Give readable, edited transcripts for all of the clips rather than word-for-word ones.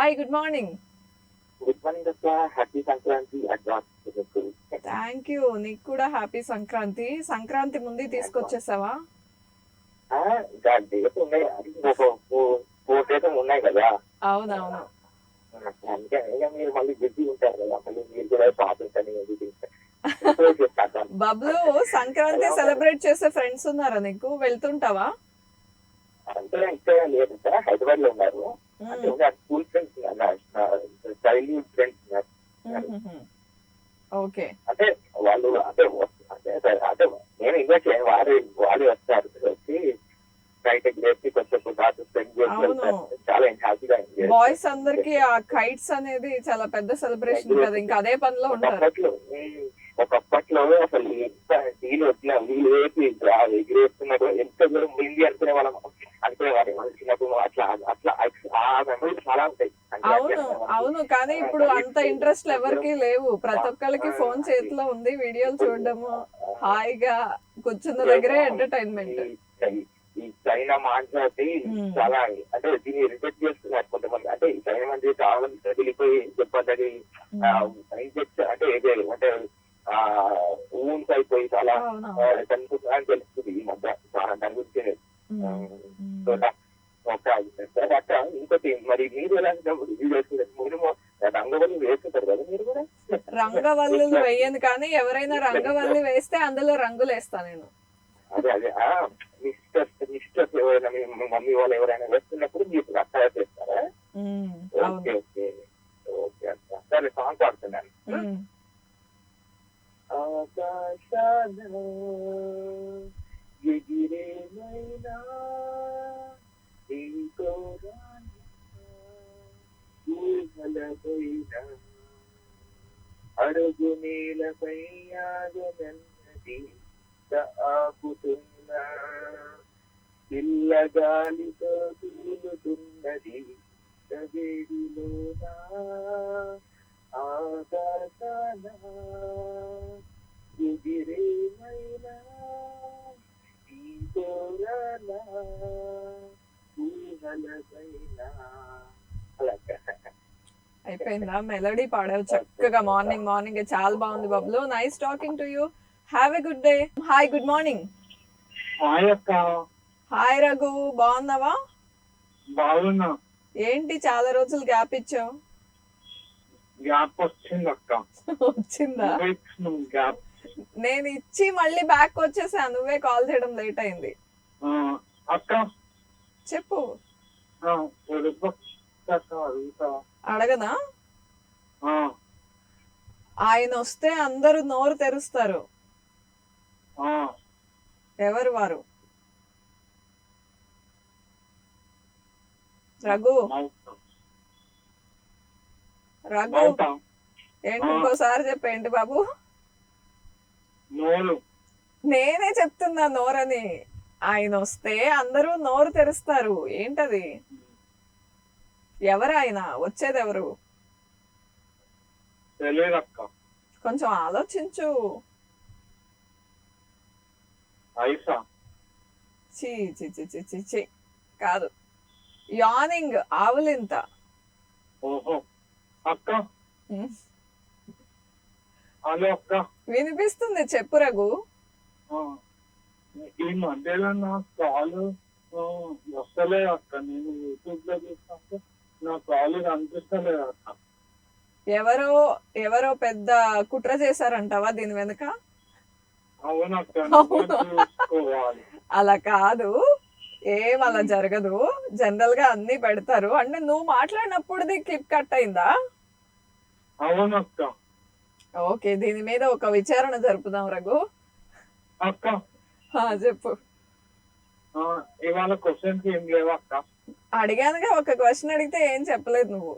Hi good morning. Good morning అక్క. Happy Sankranti advance. Thank you. నీకు కూడా హ్యాపీ సంక్రాంతి. సంక్రాంతి ముందు తీసుకొచ్చేసావా? ఇంకా డేస్ ఉన్నాయి, ఫోర్ డేస్ ఉన్నాయి కదా. అవునవును. అందుకే ఇక మీరు మళ్ళీ బిజీ ఉంటారు కదా, మళ్ళీ మీరు కూడా షాపింగ్ అని బబ్లు, సంక్రాంతి సెలబ్రేట్ చేసే ఫ్రెండ్స్ ఉన్నారా నీకు? వెళ్తుంటావా? అంటే ఇక్కడ లేదు సార్, హైదరాబాద్ లో ఉన్నారు. అంటే స్కూల్ ఫ్రెండ్స్, చైల్డ్హుడ్ ఫ్రెండ్స్ ఉన్నారు. ఓకే. అంటే వాళ్ళు అంటే అంటే నేను ఇన్వైట్ చేయను, వాళ్ళే వస్తారు. వచ్చి బయట చేసి కొంచెం స్పెండ్ చేసి చాలా హ్యాపీగా. బాయ్స్ అందరికి ఆ కైట్స్ అనేది చాలా పెద్ద సెలబ్రేషన్ కదా, ఇంకా అదే పనిలో ఉంటారు. ఒకప్పట్లో అసలు ఎంత నీళ్ళు వచ్చినా నీళ్ళు వేసి ఎగిరేస్తున్నారు, ఎంత దూరం ముందు అనుకునే వాళ్ళం, అనుకునేవాళ్ళం మన చిన్నప్పుడు. అట్లా అట్లా ఆ మెమరీస్ చాలా ఉంటాయి. అవును అవును, కానీ ఇప్పుడు అంత ఇంట్రెస్ట్ ఎవరికి లేవు. ప్రతి ఒక్కరికి ఫోన్ చేతిలో ఉంది, వీడియోలు చూడడము, హాయిగా కూర్చున్న దగ్గరే ఎంటర్టైన్మెంట్. ఈ చైనా మాట్లాడి చాలా అంటే దీన్ని రిజెక్ట్ చేస్తున్నారు కొంతమంది. అంటే ఈ చైనా మంది చాలా మంది వెళ్ళిపోయి చెప్పండి అంటే అంటే ఊన్స్ అయిపోయి చాలా కనుకుంటున్నా అని తెలుస్తుంది ఈ మధ్య. దాని గురించి అక్క ఇంకోటి, మరి మీరు ఎలా మీరు రంగవల్లి వేస్తుంటారు కదా మీరు కూడా? రంగవల్లులు వేయను, కానీ ఎవరైనా రంగవల్లి వేస్తే అందులో రంగులు వేస్తా నేను. అదే అదే మిస్టర్స్ ఎవరైనా మీ మమ్మీ వాళ్ళు ఎవరైనా వేస్తున్నప్పుడు మీరు అక్కడ చేస్తారా? ఓకే ఓకే ఓకే అక్క. సరే, సాంగ్ పాడుతున్నాను. ఆకాశాన ఎగిరేమైనా అడుగు నేలపై ఆగనన్నది ఆపుతున్నా, పిల్లగాలితో తూలుతున్నది వేడిలోనా, ఆకాశాన ఎగిరేమైనా ఈ కోరానా ఊహలపైనా. అయిపోయిందా? మెలోడీ పాడావు చక్కగా. మార్నింగ్ మార్నింగ్ చాలా బాగుంది Bablu. Nice talking to you. Have a good day. Hi good morning. Hi అక్క. హాయ్ రఘు, బాగున్నావా? బాగున్నా. ఏంటి చాలా రోజులు గ్యాప్ ఇచ్చావు? గ్యాప్ వచ్చింది అక్క. వచ్చిందా? గ్యాప్ నేను ఇచ్చి మళ్ళీ బ్యాక్ వచ్చేసా, నువ్వే కాల్ చేయడం లేట్ అయింది. అక్క చెప్పు. అడగనా? ఆయన వస్తే అందరూ నోరు తెరుస్తారు. ఎవరు వారు? రఘు రఘు ఏంటి? ఇంకోసారి చెప్పేంటి బాబు? నేనే చెప్తున్నా నోరని. ఆయన వస్తే అందరూ నోరు తెరుస్తారు. ఏంటది? ఎవరు ఆయన? వచ్చేది ఎవరు? కొంచెం ఆలోచించు. చీ చీ చీ చీ చీ చీ కాదు, యానింగ్ ఆవులింత. వినిపిస్తుంది, చెప్పు రఘు. ఈ మధ్యలో నా కాల్ వస్తలే అక్క. నేను యూట్యూబ్ లో చూసినప్పుడు నా కాల్ కనిపిస్తలేదు అక్క. ఎవరో ఎవరో పెద్ద కుట్ర చేశారంటావా దీని వెనుక? అలా కాదు, ఏం అలా జరగదు. జనరల్ గా అన్ని పెడతారు. అంటే నువ్వు మాట్లాడినప్పుడు క్లిప్ కట్ అయిందా? అవునక్క. ఓకే, దీని మీద ఒక విచారణ జరుపుదాం రఘు. అక్క చెప్పు. ఇవాళ క్వశ్చన్స్ ఏం లేవా అక్క? అడిగానుగా, ఒక క్వశ్చన్ అడిగితే ఏం చెప్పలేదు నువ్వు.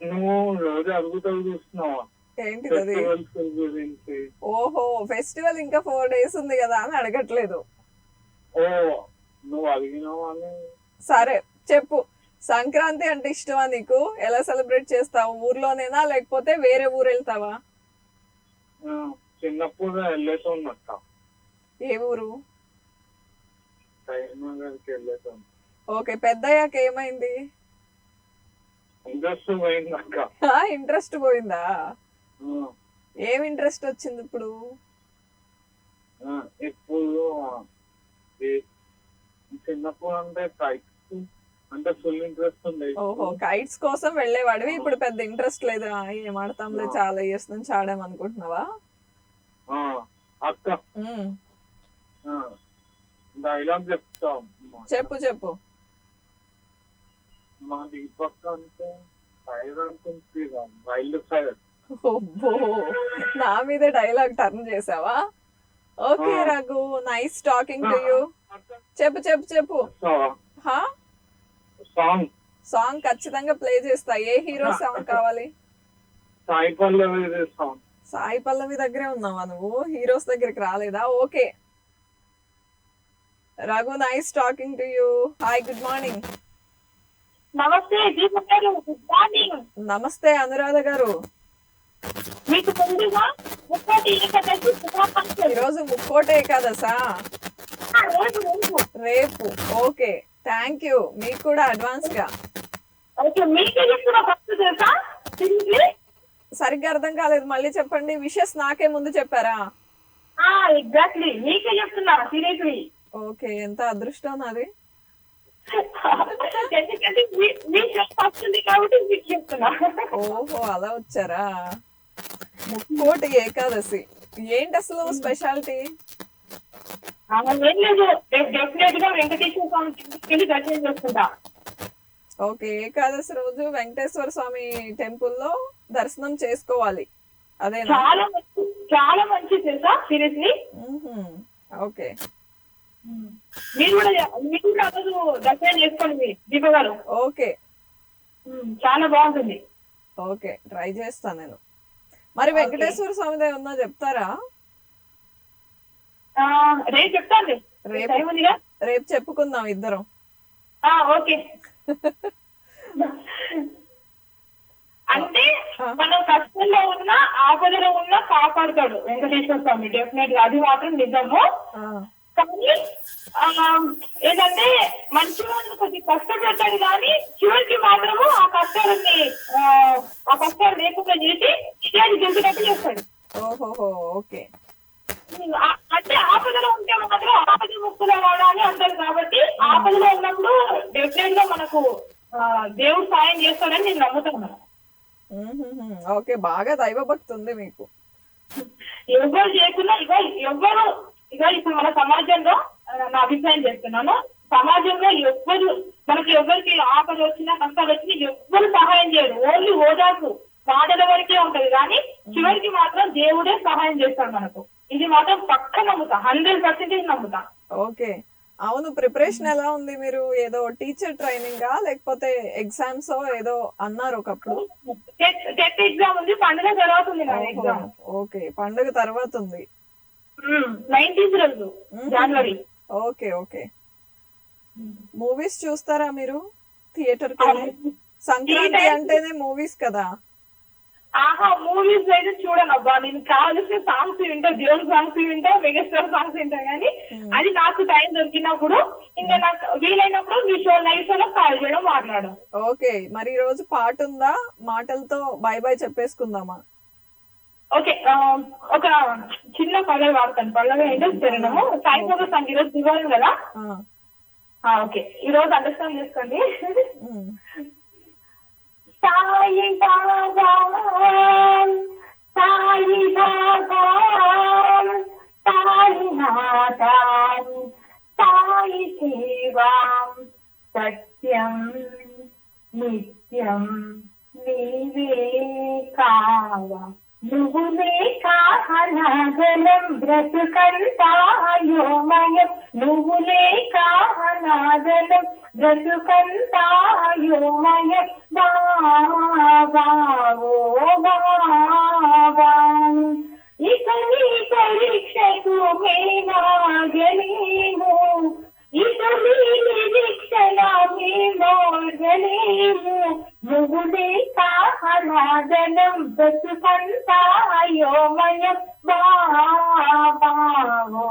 నువ్వు రోజు అడుగుతావు చూస్తున్నావా? ఏంటిది అది? ఓహో, ఫెస్టివల్ ఇంకా 4 days ఉంది కదా అని అడగట్లేదు. నువ్వు అడిగినావా? సరే చెప్పు. సంక్రాంతి అంటే ఇష్టమా నీకు? ఎలా సెలబ్రేట్ చేస్తావు? ఊర్లోనేనా లేకపోతే వేరే ఊరు వెళ్తావా? చిన్నప్పుడు వెళ్ళేటోన్నక్క. ఏ ఊరు? ఓకే, పెద్దయ్యాక ఏమైంది? ఇంట్రెస్ట్ పోయింది అక్క. ఇంట్రెస్ట్ పోయిందా? ఆ, ఏం ఇంట్రెస్ట్ వచ్చింది ఇప్పుడు? ఆ, ఇప్పుడు ఈ చిన్నప్పుడు అంటే కైట్స్ అంటే ఫుల్ ఇంట్రెస్ట్ ఉంది. ఓహో, కైట్స్ కోసం వెళ్ళేవాడివి, ఇప్పుడు పెద్ద ఇంట్రెస్ట్ లేదు. ఏం ఆడతాంలే, చాలా ఇయర్స్ నుంచి ఆడామనుకుంటున్నావా? ఆ, అక్క డైలాగ్ చెప్తా. చెప్పు చెప్పు. మా దీపక్ అంటే ఫైర్ అనుకుంటుంది, వైల్డ్ ఫైర్. ఓబ్బో, నా మీద డైలాగ్ టర్న్ చేసావా? Okay Raghu, nice talking to you. చెప్పు చెప్పు చెప్పు. హా, సాంగ్ సాంగ్ ఖచ్చితంగా ప్లే చేస్తా. ఏ హీరో సాంగ్ కావాలి? సాయి పల్లవి సాంగ్. సాయి పల్లవి దగ్గరే ఉన్నావా నువ్వు? హీరోస్ దగ్గరికి రాలేదా? Okay Raghu, nice talking to you. Hi, good morning. నమస్తే దీపక్ గారు, గుడ్ మార్నింగ్. నమస్తే అనురాధ గారు. మీకు ముందుగా ముక్కోటి ఏకాదశి శుభాకాంక్షలు. ఈరోజు ముక్కోటి ఏకాదశా? రేపు రేపు. Okay, thank you. మీకు కూడా అడ్వాన్స్ గా. ఓకే, మీకే చెప్తున్నా ఫస్ట్ తెలుసా? సరిగ్గా అర్థం కాలేదు, మళ్ళీ చెప్పండి. విషెస్ నాకే ముందు చెప్పారా? ఎగ్జాక్ట్లీ మీకే చెప్తున్నా సీరియస్లీ. ఓకే, ఎంత అదృష్టం నాది. ఎందుకంటే మీ వస్తుంది కాబట్టి మీకు చెప్తున్నా. ఓహో, అలా వచ్చారా? ముక్కోటి ఏకాదశి ఏంటి అసలు స్పెషాలిటీ? ఏం లేదు, రేపు డెఫినెట్ గా వెంకటేశ్వర స్వామి తీసుకెళ్ళి దర్శనం చేసుకుంటా. ఓకే, ఏకాదశి రోజు వెంకటేశ్వర స్వామి టెంపుల్లో దర్శనం చేసుకోవాలి, అదేనా? చాలా మంచి తెలుసా సీరియస్లీ. ఓకే, మీరు కూడా ఆ రోజు దర్శనం చేసుకోండి దీప గారు. ఓకే, చాలా బాగుంటుంది. ఓకే, ట్రై చేస్తాను నేను. మరి వెంకటేశ్వర స్వామి దగ్గర ఉందా చెప్తారా? రేపు చెప్తాను. రేపు చెప్పుకుందాం ఇద్దరం. ఓకే. అంటే మనం కష్టంలో ఉన్నా ఆపదలో ఉన్నా కాపాడుతాడు వెంకటేశ్వర స్వామి, డెఫినెట్ గా అది మాత్రం నిజము. కానీ ఏదంటే మంచి వాళ్ళు కొద్దిగా కష్టపడతాడు కానీ చివరికి మాత్రము ఆ కష్టాలు లేకుండా చేసి అది గెలిచినట్టు చేస్తాడు. ఓహోహో, ఓకే. అంటే ఆపదలో ఉంటే మాత్రం ఆపద ముక్కులో వాడాలి అంటారు కాబట్టి ఆపదలో ఉన్నప్పుడు డెఫినెట్ గా మనకు దేవుడు సాయం చేస్తాడని నేను నమ్ముతాను. ఓకే, బాగా దైవభక్తి ఉంది మీకు. ఎవరు చేయకుండా ఎవరు ఇప్పుడు మన సమాజంలో నా అభిప్రాయం చేస్తున్నాను, సమాజంలో ఎవరికి ఆపద వచ్చినా కష్టాలు వచ్చినా ఎవ్వరు సహాయం చేయరు. ఓన్లీ ఓదార్పు మాటల వరకే ఉంటది కానీ చివరికి మాత్రం దేవుడే సహాయం చేస్తాడు మనకు. ఇది మాత్రం పక్క నమ్ముతా, 100% నమ్ముతా. ఓకే, అవును. ప్రిపరేషన్ ఎలా ఉంది? మీరు ఏదో టీచర్ ట్రైనింగా లేకపోతే ఎగ్జామ్స్ ఏదో అన్నారు ఒకప్పుడు? టెట్ ఎగ్జామ్ ఉంది, పండుగ తర్వాత ఉంది నా ఎగ్జామ్. ఓకే, పండుగ తర్వాత ఉంది, 19th రోజు జనవరి. Okay okay. మూవీస్ చూస్తారా మీరు థియేటర్ కి? సంక్రాంతి అంటేనే మూవీస్ కదా. మూవీస్ అయితే చూడను అబ్బా, నేను కావాల్సిన సాంగ్స్ వింటా, దేవుడు సాంగ్స్ వింటా, మెగాస్టార్ సాంగ్స్ వింటా. కానీ అది నాకు టైం దొరికినప్పుడు ఇంకా నాకు వీలైనప్పుడు మీ షో లైవ్ షోలో కాల్ చేయడం, మాట్లాడడం. ఓకే, మరి ఈ రోజు పాట ఉందా? మాటలతో బై బై చెప్పేసుకుందామా? ఓకే, ఒక చిన్న పల్లవి వాడతాను. పల్లవి ఏంటో చరణము సాయిబాబా సాంగ్. ఈరోజు దివాళి కదా. ఓకే, ఈ రోజు అండర్స్టాండ్ చేసుకోండి. సాయి బాబా సాయి బాబా సాయి నాథ సాయి శివా సత్యం నిత్యం నీవే కావా నువ్వు లేక అనాథలం బ్రతుకంతాయోమయం నువ్వు లేక అనాథలం బ్రతుకంతాయోమయం బాబా ఓ బాబా ఇక నీ పరీక్షకు మేమాగలేము ఇక నీ నిరీక్షణ మేమోగలేము నువ్వు లేక అనాథలం బ్రతుకంతాయోమయం బాబా ఓ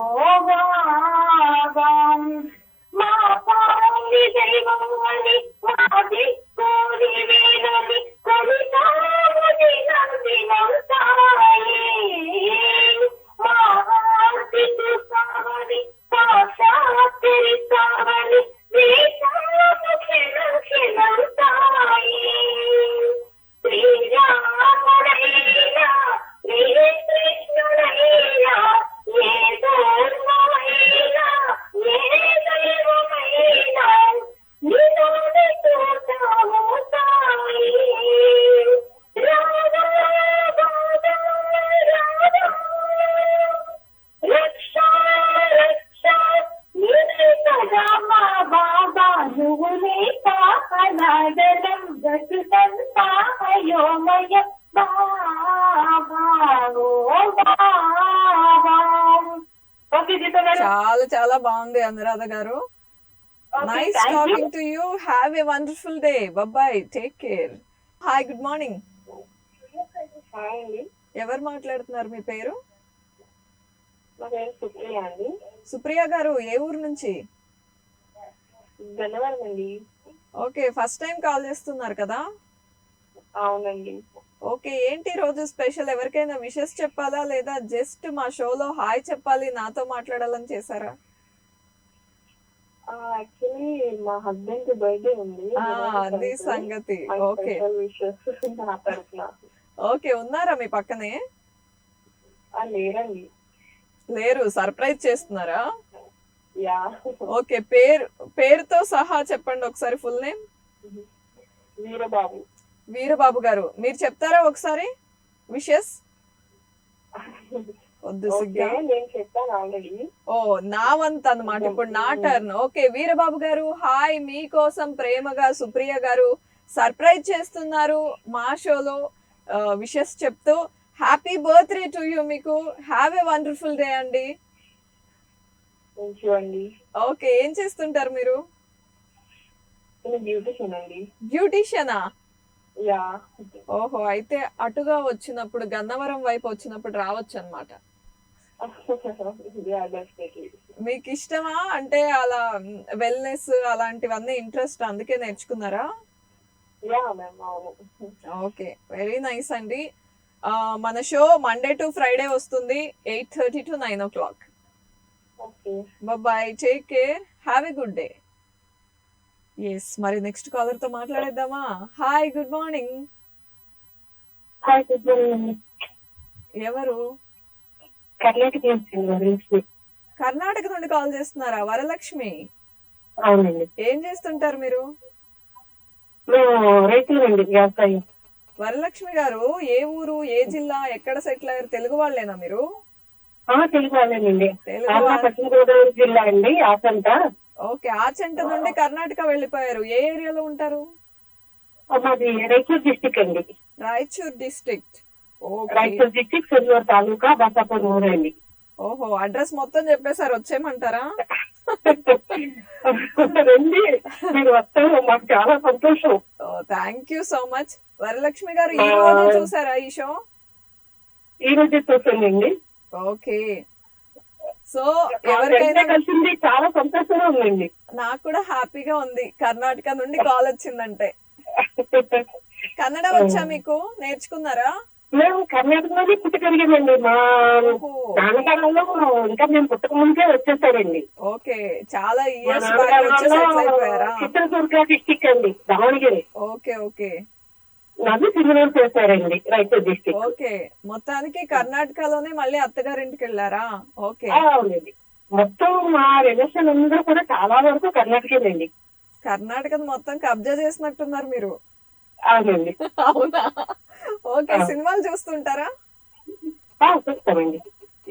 బాబా మా పాలి దైవం అని మా దిక్కుని వేదని ఓకే గీత గారు. చాలా చాలా బాగుంది Anuradha garu. Okay, nice thank you. Talking to you. Have a wonderful day. Bye, take care. Hi, good morning. Hi అండి, ఎవరు మాట్లాడుతున్నారు? మీ పేరు? నా పేరు సుప్రియ అండి, సుప్రియ గారు, ఏ ఊరు నుంచి? ధన్యవాదం అండి. ఓకే, ఫస్ట్ టైం కాల్ చేస్తున్నారు కదా? అవునండి. ఓకే, ఏంటి రోజు స్పెషల్? ఎవరికైనా విషెస్ చెప్పాలా లేదా జస్ట్ మా షోలో హాయ్ చెప్పాలి, నాతో మాట్లాడాలని చేశారా? యాక్చువల్లీ మా హస్బెండ్ బర్త్డే ఉంది. అది సంగతి. ఓకే విషెస్ నా తరఫున. ఓకే, ఉన్నారా మీ పక్కనే? లేరండి. లేరు, సర్ప్రైజ్ చేస్తున్నారా? యా. ఓకే, పేరుతో సహా చెప్పండి ఒకసారి, ఫుల్ నేమ్. వీరబాబు. వీరబాబు గారు, మీరు చెప్తారా ఒకసారి విషెస్? వద్దు, సిగ్గా. నేను చెప్పాను ఆల్రెడీ. ఓ, నా వంతు అన్నమాట, ఇప్పుడు నా టర్న్. ఓకే, వీరబాబు గారు హాయ్, మీకోసం ప్రేమగా సుప్రియ గారు సర్ప్రైజ్ చేస్తున్నారు మా షోలో విషెస్ చెప్తూ. Happy birthday to you. మీకు హ్యావ్ ఎ వండర్ఫుల్ డే అండి. థ్యాంక్ యూ అండి. ఓకే, ఏం చేస్తుంటారు మీరు? నేను బ్యూటిషియన్ అండి. బ్యూటీషియనా? యా. ఓహో, అయితే అటుగా వచ్చినప్పుడు, గన్నవరం వైపు వచ్చినప్పుడు రావచ్చు అన్నమాట. మీకు ఇష్టమా అంటే అలా వెల్నెస్ అలాంటివన్నీ ఇంట్రెస్ట్, అందుకే నేర్చుకున్నారా? యా మ్యామ్, అవును. ఓకే, వెరీ నైస్ అండి. మన షో మండే టు ఫ్రైడే వస్తుంది 8:30 to 9 o'clock. Okay, bye, take care, have a good day. Yes, మరి నెక్స్ట్ కాలర్ తో మాట్లాడేద్దామా? Hi, good morning. Hi, good morning. ఎవరు? కర్ణాటక నుంచి. కర్ణాటక నుండి కాల్ చేస్తున్నారా? వరలక్ష్మి. అవునండి. ఏం చేస్తుంటారు మీరు? మేము రైతులండి, వ్యవసాయం. వరలక్ష్మి గారు, ఏ ఊరు, ఏ జిల్లా, ఎక్కడ సెటిల్ అయ్యారు? తెలుగు వాళ్ళేనా మీరు? తెలుగు వాళ్ళేనండి. తెలుగు వాళ్ళ. పశ్చిమ గోదావరి జిల్లా అండి, ఆచంట. ఓకే, ఆచంట నుండి కర్ణాటక వెళ్ళిపోయారు. ఏ ఏరియాలో ఉంటారు? మాది రాయచూర్ డిస్టిక్ అండి. రాయచూర్ డిస్ట్రిక్ట్. రాయచూర్ డిస్టిక్, సెల్లూరు తాలూకా, బసాపూర్ ఊరు అండి. ఓహో, అడ్రస్ మొత్తం చెప్పేశారు, వచ్చేయమంటారా? రండి, మీరు వస్తారు, మాకు చాలా సంతోషం. Thank you so much. Varalakshmi గారు, ఈ రోజు చూసారా ఈ షో? ఈ రోజే చూసానండి. ఓకే, సో ఎవరికైనా కలిసింది చాలా సంతోషంగా ఉందండి. నాకు కూడా హ్యాపీగా ఉంది, కర్ణాటక నుండి కాల్ వచ్చిందంటే. కన్నడ వచ్చా మీకు? నేర్చుకున్నారా? మేము కర్ణాటకలోనే పుట్టి పెరిగామండి. మా నాన్నగారులో ఇంకా మేము పుట్టక ముందే వచ్చేసారండి. ఓకే, చాలా ఇయర్స్ బ్యాక్ వచ్చి సెటిల్ అయిపోయారా? చిత్రదుర్గ డిస్టిక్ అండి, దావణగిరి. ఓకే ఓకే, నన్ను సింగనూరు చేశారండి, రాయచూర్ డిస్టిక్. ఓకే, మొత్తానికి కర్ణాటకలోనే మళ్ళీ అత్తగారింటికి వెళ్ళారా? ఓకే, అవునండి. మొత్తం మా రిలేషన్ అందరూ కూడా చాలా వరకు కర్ణాటకేనండి. కర్ణాటక మొత్తం కబ్జా చేసినట్టున్నారు మీరు. అవునండి. అవునా? ఓకే, సినిమాలు చూస్తుంటారా? చూస్తామండి.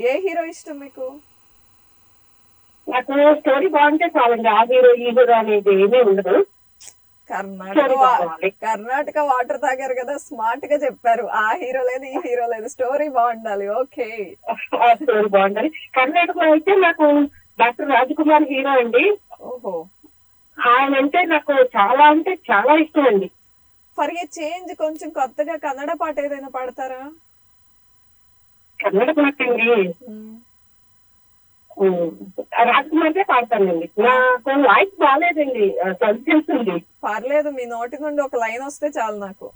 ఏ హీరో ఇష్టం మీకు? నాకు స్టోరీ బాగుంటే చాలండి, ఆ హీరో ఈ హీరో అనేది ఏమీ ఉండదు. కర్ణాటక వాటర్ తాగారు కదా, స్మార్ట్ గా చెప్పారు. ఆ హీరో లేదు, ఈ హీరో లేదు, స్టోరీ బాగుండాలి. ఓకే, స్టోరీ బాగుండాలి. కర్ణాటకలో అయితే నాకు డాక్టర్ రాజకుమార్ హీరో అండి. ఓహో, ఆయన అంటే నాకు చాలా అంటే చాలా ఇష్టం అండి. ఫర్ ఏ చేంజ్ కొంచెం కొత్తగా కన్నడ పాట ఏదైనా పాడతారా? కన్నడ పాటండి రాజకుమార్కే పాడతానండి. నాకు వాయిస్ బాగాలేదండి, చదివిస్తుంది. పర్లేదు, మీ నోటి నుండి ఒక లైన్ వస్తే చాలు నాకు.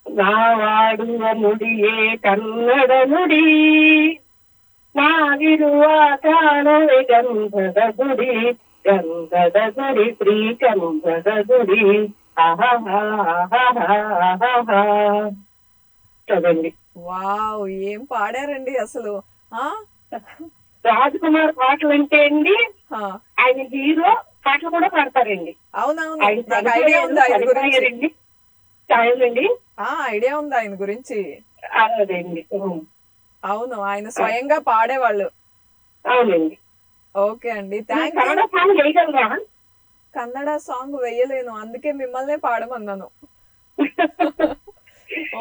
నా వాడువ నుడియే కన్నడ నుడి, నావిರುವ ಕಾಣವೆ ಗಂಧದ ಗುಡಿ, ಗಂಧದ ಗುಡಿ ಶ್ರೀ ಗಂಧದ గుడి. చదండి. వావ్, ఏం పాడారండి అసలు. రాజకుమార్ పాటలు అంటే అండి, ఆయన హీరో పాటలు కూడా పాడతారండి. అవునవును, నాకు ఐడియా ఉంది ఆయన గురించి. ఐడియా ఉంది ఆయన గురించి. అదండి. అవును, ఆయన స్వయంగా పాడేవాళ్ళు. అవునండి. ఓకే అండి, థ్యాంక్ యూ. కన్నడ సాంగ్ వేయగలరా? కన్నడ సాంగ్ వేయలేను, అందుకే మిమ్మల్నే పాడమన్నాను.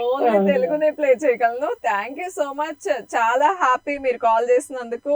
ఓన్లీ తెలుగునే ప్లే చేయగలను. థ్యాంక్ యూ సో మచ్, చాలా హ్యాపీ మీరు కాల్ చేసినందుకు.